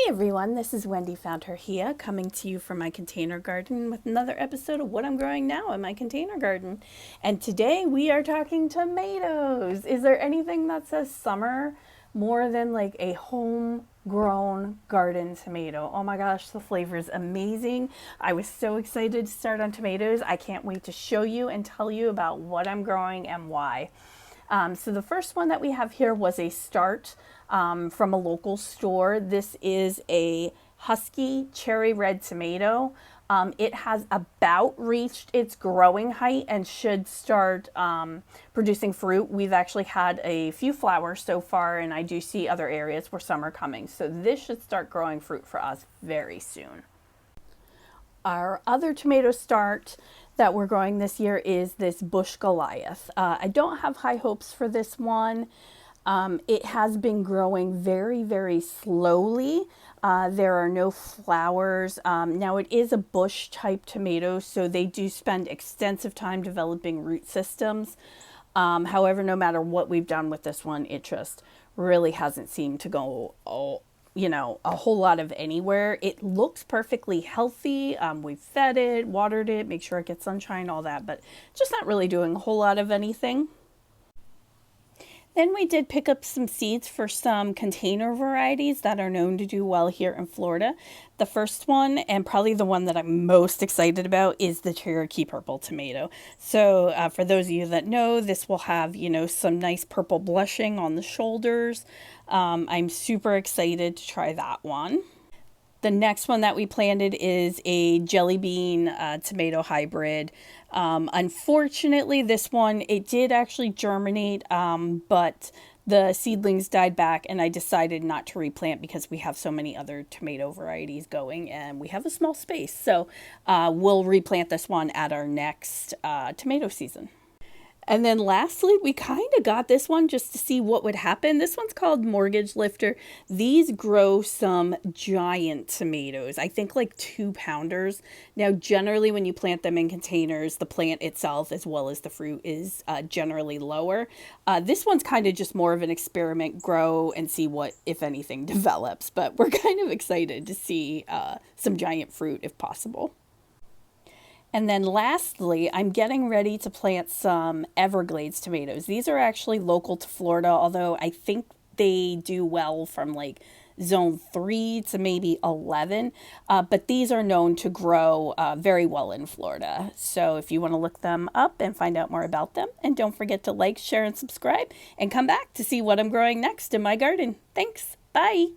Everyone, this is Wendy Found Her Here coming to you from my container garden with another episode of what I'm growing now in my container garden. And today we are talking tomatoes. Is there anything that says summer more than like a homegrown garden tomato? Oh my gosh, the flavor is amazing. I was so excited to start on tomatoes. I can't wait to show you and tell you about what I'm growing and why. So the first one that we have here was a start from a local store. This is a Husky cherry red tomato. It has about reached its growing height and should start producing fruit. We've actually had a few flowers so far, and I do see other areas where some are coming. So this should start growing fruit for us very soon. Our other tomato start that we're growing this year is this Bush Goliath. I don't have high hopes for this one. It has been growing very, very slowly. There are no flowers. Now it is a bush type tomato, so they do spend extensive time developing root systems. However, no matter what we've done with this one, it just really hasn't seemed to go a whole lot of anywhere. It looks perfectly healthy. We've fed it, watered it, make sure it gets sunshine, all that, but just not really doing a whole lot of anything. Then we did pick up some seeds for some container varieties that are known to do well here in Florida. The first one, and probably the one that I'm most excited about, is the Cherokee purple tomato. So for those of you that know, this will have, some nice purple blushing on the shoulders. I'm super excited to try that one. The next one that we planted is a jelly bean tomato hybrid. Unfortunately, this one, it did actually germinate, but the seedlings died back, and I decided not to replant because we have so many other tomato varieties going and we have a small space. So we'll replant this one at our next tomato season. And then lastly, we kind of got this one just to see what would happen. This one's called Mortgage Lifter. These grow some giant tomatoes, I think like 2-pounders. Now, generally when you plant them in containers, the plant itself as well as the fruit is generally lower. This one's kind of just more of an experiment, grow and see what, if anything, develops. But we're kind of excited to see some giant fruit if possible. And then lastly, I'm getting ready to plant some Everglades tomatoes. These are actually local to Florida, although I think they do well from like zone 3 to maybe 11. But these are known to grow very well in Florida. So if you want to look them up and find out more about them, and don't forget to like, share, and subscribe, and come back to see what I'm growing next in my garden. Thanks. Bye.